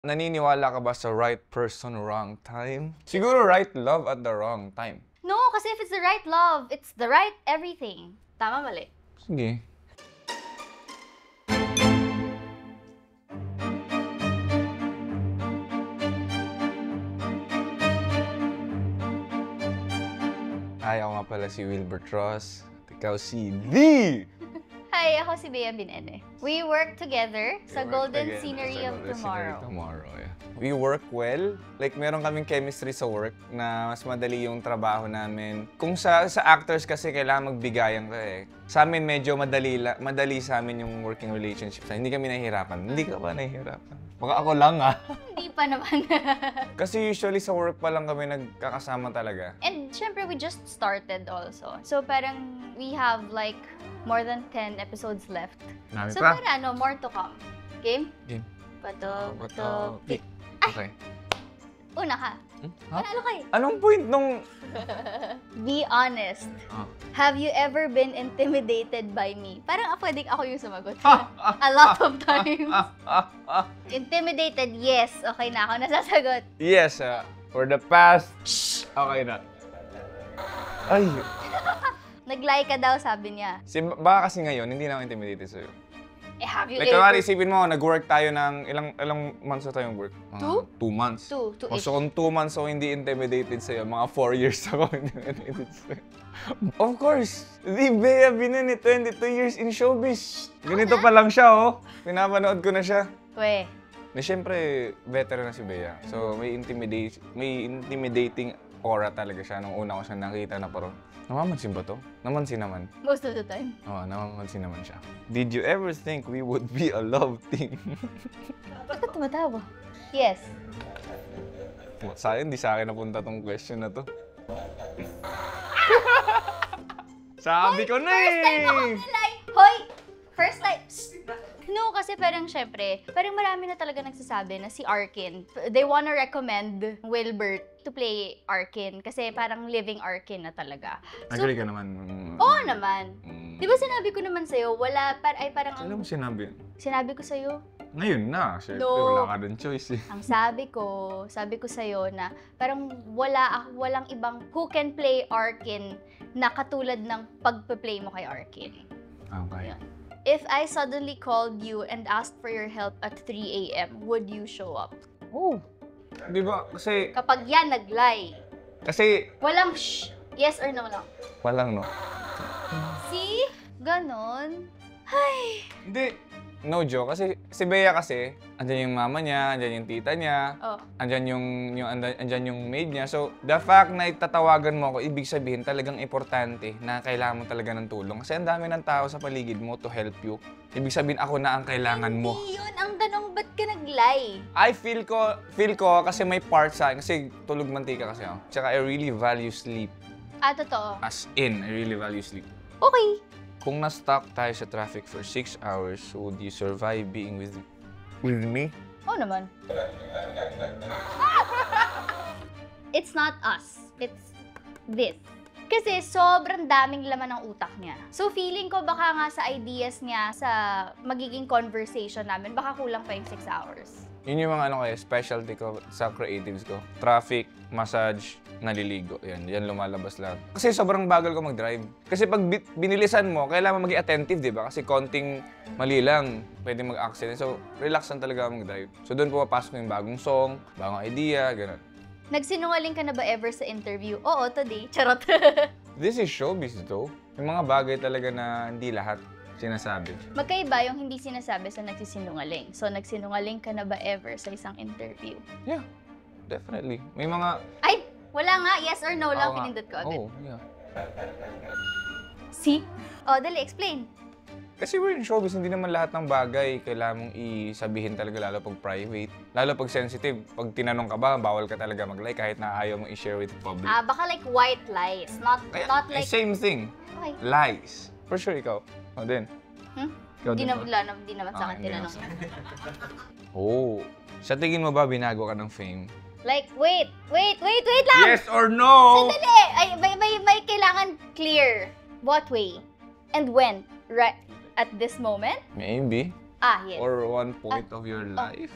Naniniwala ka ba sa right person, wrong time? Siguro right love at the wrong time. No, kasi if it's the right love, it's the right everything. Tama, mali? Sige. Ay, ako nga pala si Wilbert Ross. At ikaw si D! Hi, ako si Bea Binene. We work together sa Golden Scenery of Tomorrow. Yeah. We work well. Like, meron kaming chemistry sa work na mas madali yung trabaho namin. Kung sa actors kasi kailangan magbigayan ka eh. Sa amin medyo madali sa amin yung working relationship. Hindi kami nahihirapan. Hindi ka ba nahihirapan? Baka ako lang ah. Hindi pa naman. Kasi usually sa work pa lang kami nagkakasama talaga. And syempre, we just started also. So parang we have like more than 10 episodes left. Dami So pa. para more to come. Game? Game. Bato, pick. Okay. Una ka. Ha? Panalo kayo. Anong point nung... Be honest. Have you ever been intimidated by me? Parang pwedeng ako yung sumagot. A lot of times. Intimidated, yes. Okay na ako nasasagot. Yes, for the past... Shh! Okay na. Ay, Nag-lie ka daw, sabi niya. baka kasi ngayon, hindi na ako intimidated sa'yo. Eh, have you Like, kunwari, isipin mo, nag-work tayo ng ilang months na tayong work? 2 months. 2 So, kung 2 months ako hindi intimidated sa'yo, mga 4 years ako intimidated sa'yo. Of course! Di Bea Binene, 22 years in showbiz. Ganito pa lang siya, oh. Pinapanood ko na siya. We. Na siyempre, veteran na si Bea. So, may intimidating aura talaga siya nung una ko siya nakita na parang, namamansin ba to? Namansin naman. Most of the time. Oo, namamansin naman siya. Did you ever think we would be a love team? Bakit tumatawa? Yes. Sayang, di sa akin napunta tong question na to. Sabi ko na First time ako eh! nilay! Hoy! First time! No, kasi parang syempre, parang marami na talaga nagsasabi na si Arkin, they wanna recommend Wilbert to play Arkin kasi parang living Arkin na talaga. So, Agree ka naman. oo naman. Di ba sinabi ko naman sa'yo, parang Alam mo sinabi? sinabi ko sa'yo, Ngayon na, syempre No. wala ka ng choice eh. ang sabi ko sa'yo na parang walang ibang who can play Arkin na katulad ng pagpe-play mo kay Arkin. Okay. Yun. If I suddenly called you and asked for your help at 3 a.m., would you show up? Oh! Di ba? Kasi, Kapag yan nag-lie, walang shh, yes or no lang. walang no. See? Ganon. Hindi. No joke. Kasi si Bea kasi, andyan yung mama niya, andyan yung tita niya, Oh. andyan yung maid niya. So, the fact na itatawagan mo ako, ibig sabihin talagang importante na kailangan mo talaga ng tulong. Kasi ang dami ng tao sa paligid mo to help you. Ibig sabihin ako na ang kailangan mo. Hindi yun ang tanong, ba't ka nag-lie? I feel ko kasi may part sa akin. Kasi tulog mantika kasi ako. Tsaka I really value sleep. Totoo. As in, I really value sleep. Okay. Kung na-stuck tayo sa traffic for 6 hours, would you survive being with me? Oo naman. It's not us. It's this. Kasi sobrang daming laman ng utak niya. So feeling ko baka nga sa ideas niya, sa magiging conversation namin, baka kulang pa yung 6 hours. Yun yung mga specialty ko sa creatives ko. Traffic, massage, naliligo. Yan lumalabas lahat. Kasi sobrang bagal ko mag-drive. Kasi pag binilisan mo, kailangan maging attentive, di ba? Kasi konting mali lang, pwede mag-accident. So, relax lang talaga mag-drive. So, doon pumapasok yung bagong song, bagong idea, gano'n. Nagsinungaling ka na ba ever sa interview? Oo, today. Charot. This is showbiz though. Yung mga bagay talaga na hindi lahat sinasabi. Magkaiba yung hindi sinasabi sa nagsisinungaling. So, nagsinungaling ka na ba ever sa isang interview? Yeah, definitely. May mga... Ay! Wala nga. Yes or no lang. Oo nga. Pinindot ko agad. Oh, yeah. See? Oh, dali. Explain. Kasi we're in showbiz, hindi naman lahat ng bagay kailangan mong isabihin talaga, lalo pag private. Lalo pag sensitive. Pag tinanong ka ba, bawal ka talaga mag-lie kahit na ayaw mong i-share with the public. Baka like white lies. Not like... Same thing. Okay. Lies. For sure, ikaw. O din. Ikaw Di din naman sa akin hindi tinanong. Oh. Sa tingin mo ba binago ka ng fame? Like, wait lang! Yes or no? Sandali! Ay, may kailangan clear. What way? And when? Right at this moment? Maybe. Yes. Or one point of your life.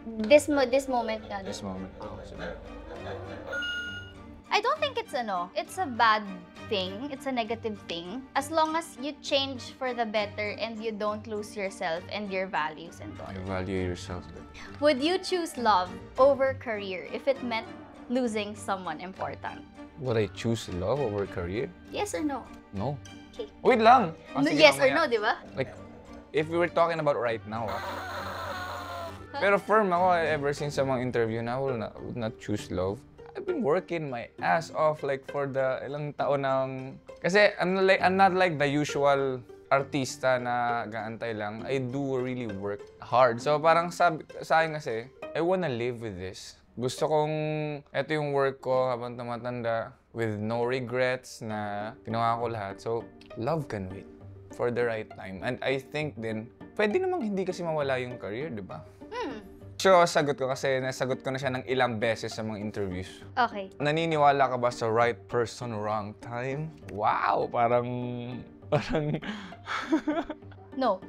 This moment nga. This moment. I don't think it's it's a bad thing, it's a negative thing, as long as you change for the better and you don't lose yourself and your values and all. You value yourself. Would you choose love over career if it meant losing someone important? Would I choose love over career? Yes or no? No. Okay. Wait lang. No, Sige, yes or mamaya. no, di ba? Like, if we were talking about right now, Pero firm ako ever since sa mga interview na would not choose love. I've been working my ass off like for the ilang taon ng... Kasi I'm not like the usual artista na gaantay lang. I do really work hard. So parang sa akin kasi, I wanna live with this. Gusto kong, eto yung work ko habang tumatanda with no regrets na ginawa ko lahat. So, love can wait for the right time. And I think din, pwede namang hindi kasi mawala yung career, di ba? So, sagot ko kasi nasagot ko na siya ng ilang beses sa mga interviews. Okay. Naniniwala ka ba sa right person, wrong time? Wow! Parang... No.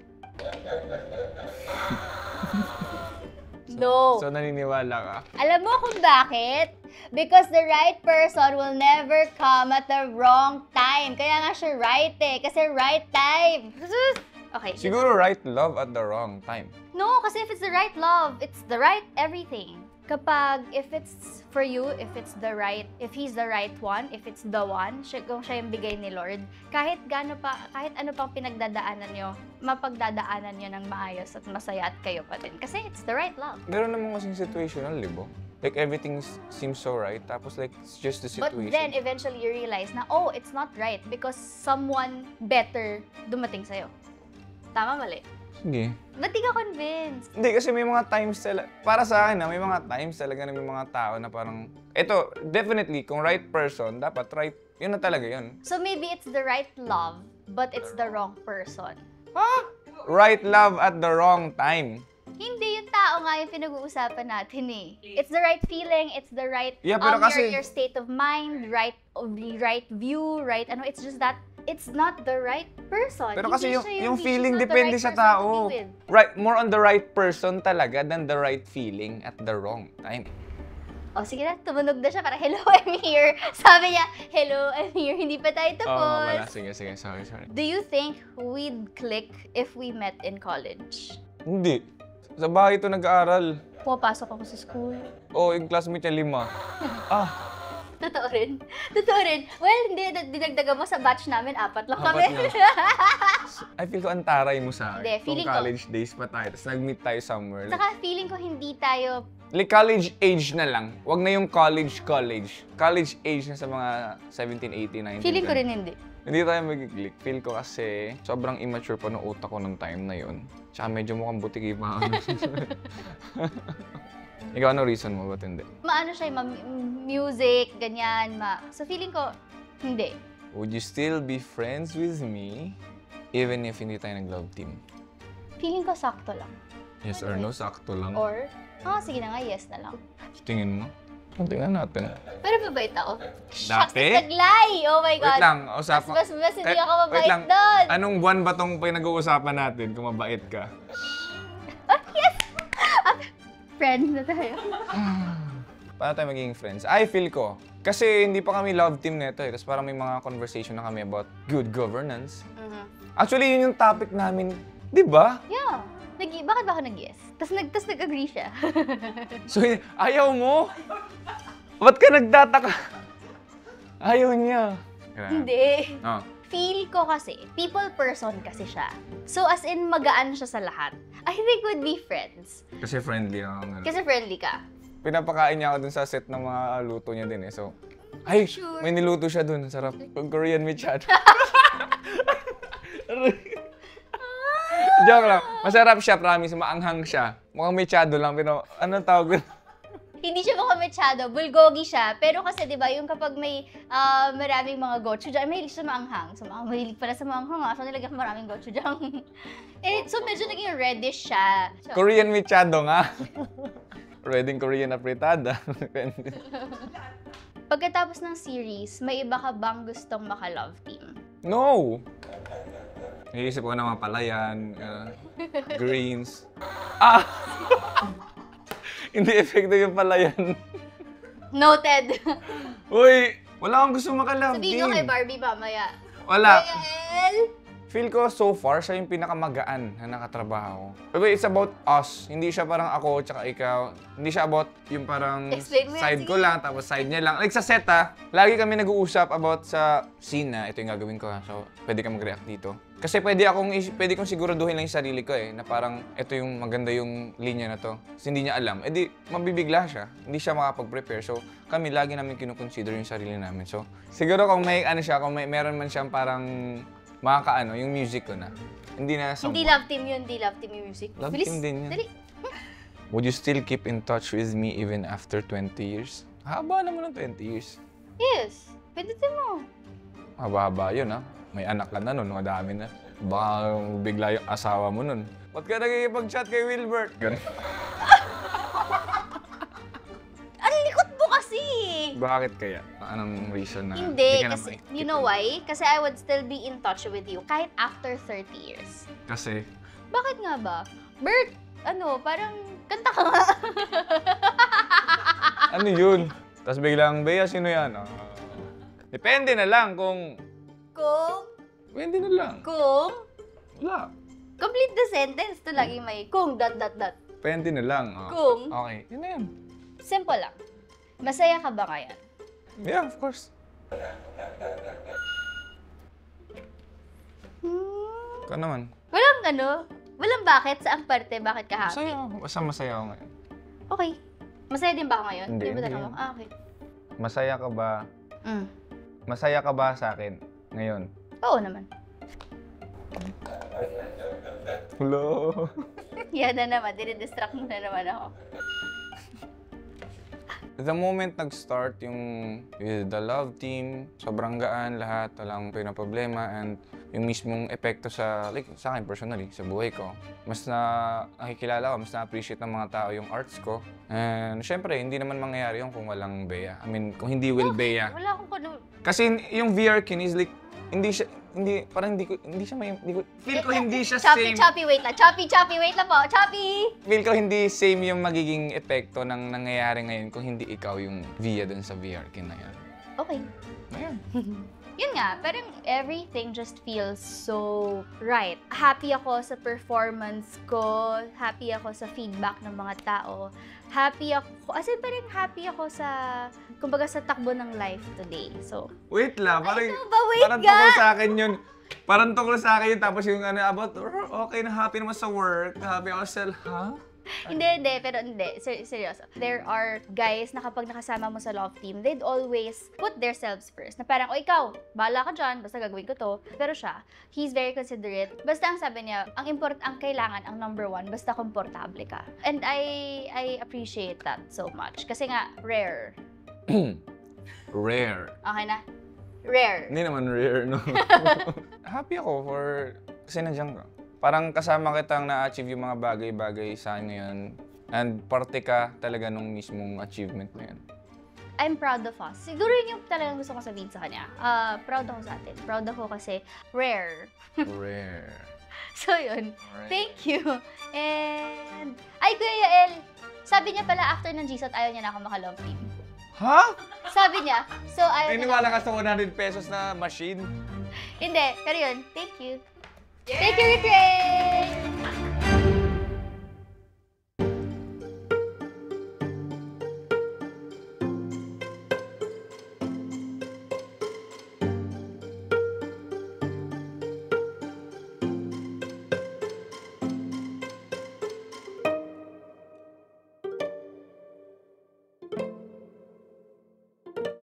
No. So, naniniwala ka? Alam mo kung bakit? Because the right person will never come at the wrong time. Kaya nga siya right eh. Kasi right time. Okay. Siguro right love at the wrong time. No, kasi if it's the right love, it's the right everything. Kapag, if it's for you, if he's the right one, if it's the one, kung siya yung bigay ni Lord, kahit ano pang pinagdadaanan nyo, mapagdadaanan nyo ng maayos at masaya at kayo pa din. Kasi it's the right love. Meron namang kasing situational, libo. Like everything seems so right, tapos like it's just the situation. But then eventually you realize na, oh, it's not right because someone better dumating sa'yo. Tama, mali? Sige. Ba't di ka convinced? Hindi, kasi may mga times talaga, para sa akin may mga times talaga na may mga tao na parang, eto, definitely, kung right person, dapat right, yun na talaga yun. So maybe it's the right love, but it's the wrong person. Ha? Right love at the wrong time. Hindi, yung tao nga yung pinag-uusapan natin eh. It's the right feeling, it's the right, Yeah, pero kasi- your state of mind, right view, right, it's just that, it's not the right person. Pero Hindi kasi siya yung he's feeling not the depende right sa person to tao. be with. Right, more on the right person talaga than the right feeling at the wrong time. Oh, sige na, tumunog na siya para, hello, I'm here. Sabi niya, hello, I'm here. Hindi pa tayo Oo, wala. tapos. Sige, sorry. Do you think we'd click if we met in college? Hindi. Sa bahay ito nag-aaral. Pumapasok ako sa school. Oh, yung classmate niya 5. Totoo rin. Well, hindi, dinagdagan mo sa batch namin, 4 lang kami. 4 lang. I feel ko antaray mo sa akin. Hindi, feeling Kung ko- college days pa tayo, tapos nag-meet tayo somewhere. Saka feeling ko hindi tayo, Like college age na lang. Wag na yung college. College age na sa mga 17, 18, 19. feeling ko rin hindi. Hindi tayo mag-click. Feel ko kasi sobrang immature pa ng utak ko nung time na yun. Tsaka medyo mukhang butiki pa. Ikaw, ano reason mo? Ba't hindi? Maano siya, music, ganyan, So feeling ko, hindi. Would you still be friends with me even if hindi tayo nag-love team? Feeling ko sakto lang. Yes or no? Sakto lang. Or, sige na nga, yes na lang. Tingin mo? Tingnan natin. Pero mabait ako. Shucks, Dati? naglay! Oh my God. Wait lang, usapan. Mas hindi ako Wait mabait lang. doon. Anong buwan ba tong pinag-uusapan natin kung mabait ka? Friends na tayo. Paano tayo magiging friends? I feel ko. Kasi hindi pa kami love team nito eh. Tapos parang may mga conversation na kami about good governance. Actually, yun yung topic namin. Di ba? Yeah. Bakit ba ako nag-yes? Tapos nag-agree siya. So, ayaw mo? Ba't ka nagtataka? Ayaw niya. Hindi. Oh. Feel ko kasi, people person kasi siya. So as in, magaan siya sa lahat. I think we'd be friends. Kasi friendly ako. Kasi friendly ka. Pinapakain niya ako dun sa set ng mga luto niya din eh. So, ay, Sure. may niluto siya dun. Sarap. Korean mechado. Joke lang. Masarap siya, promise. Maanghang siya. Mukhang mechado lang, pero anong tawag dun? Hindi siya mukhang mechado, bulgogi siya. Pero kasi, di ba, yung kapag may maraming mga gochujang, mahilig siya maanghang. So, mahilig pala sa maanghang, so nilagyan ko maraming gochujang. So, medyo naging reddish siya. So, Korean mechado nga. Pwedeng Korean na fritada. pagkatapos ng series, may iba ka bang gustong maka-love team? No! Naisip ko na mga palayan, greens. Ah! Hindi effective yung pala yan. Noted. Uy, wala akong gusto makalove Sabihin nyo kay Barbie mamaya. Wala. Kuya El! Feel ko so far, siya yung pinakamagaan na nakatrabaho. Pero it's about us. Hindi siya parang ako tsaka ikaw. Hindi siya about yung parang Explain mo yan, side sige. ko lang, tapos side niya lang. Like sa set lagi kami nag-uusap about sa scene na ito yung gagawin ko ha. So, pwede ka mag-react dito. Kasi pwede kong siguraduhin lang yung sarili ko na parang ito yung maganda yung linya na to. Kasi hindi niya alam. Di, mabibigla siya. Hindi siya makapag-prepare. So, kami lagi namin kinukonsider yung sarili namin. So, siguro kung may meron man siyang parang makakaano, yung music ko na. Hindi na Hindi love team yun, hindi love team yung music. Love Bilis, team din yan. Dali. Would you still keep in touch with me even after 20 years? Haba naman ng 20 years. Yes. Pwede mo. Haba-haba yun May anak ka na nun, madami na. Baka bigla yung asawa mo nun. Ba't ka nagkikipag-chat kay Wilbert? Ganun. Ang likot mo kasi! Bakit kaya? Anong reason na Hindi, ka na kasi, makikita? you know why? Kasi I would still be in touch with you kahit after 30 years. Kasi, Bakit nga ba? Bert, parang kanta ka nga. ano yun? Tapos biglang, Bea, sino yan? Depende na lang kung... Depende na lang. Kung, Wala. complete the sentence to lagi may kung, dot. Depende na lang. Kung. Okay, yun na yun. Simple lang. Masaya ka ba ngayon? Yeah, of course. Ikaw naman. Walang bakit, saang parte, bakit ka happy? Masaya ako. Basta masaya ako ngayon. Okay. Masaya din ba ako ngayon? Hindi, Di ba hindi. tanong mo? Okay. Masaya ka ba? Masaya ka ba sa akin ngayon? Oo naman. Hello? Yan na naman, dinidistract mo na naman ako. The moment nag-start yung with the love team, sobrang gaan lahat, walang pinaproblema, and yung mismong epekto sa akin personally, sa buhay ko. Mas nakikilala ko, mas na-appreciate ng mga tao yung arts ko. And syempre, hindi naman mangyayari yun kung walang Bea. I mean, kung hindi Will Bea. Wala akong Kasi yung VR kin is like, hindi siya feel ko hindi siya same. Choppy, wait lang. Choppy, wait lang po. Choppy! Feel ko hindi same yung magiging epekto ng nangyayari ngayon kung hindi ikaw yung Via dun sa VR kin na yan. Okay. Ayan. Yun nga, parang everything just feels so right. Happy ako sa performance ko, happy ako sa feedback ng mga tao, happy ako, as in parang happy ako sa, kumbaga sa takbo ng life today. So, Wait lang, parang, ano ba, wait parang nga! tungkol sa akin yun. Parang tungkol sa akin yun, tapos yung about, okay na happy naman sa work, happy ako sa, Hindi, pero hindi. Seryoso. There are guys na kapag nakasama mo sa love team, they'd always put themselves first. Na parang, o ikaw, bahala ka dyan, basta gagawin ko to. Pero siya, he's very considerate. Basta ang sabi niya, ang kailangan, ang number one, basta komportable ka. And I appreciate that so much. Kasi nga, rare. Rare. Okay na? Rare. Hindi naman rare, no? Happy ako kasi nandiyan ka. Parang kasama kitang na-achieve yung mga bagay-bagay sa akin ngayon. And parte ka talaga nung mismong achievement na yun. I'm proud of us. Siguro yun yung talagang gusto ko sabihin sa kanya. Proud ako sa atin. Proud ako kasi rare. Rare. So yun. Alright. Thank you. And, Kuya Yael, sabi niya pala after ng GSOT, ayaw niya na ako maka-love team. Ha? Sabi niya, so ayaw niya Niniwala na ka sa 100 pesos na machine? Hindi, pero yun, thank you. Thank you, Rick Ray!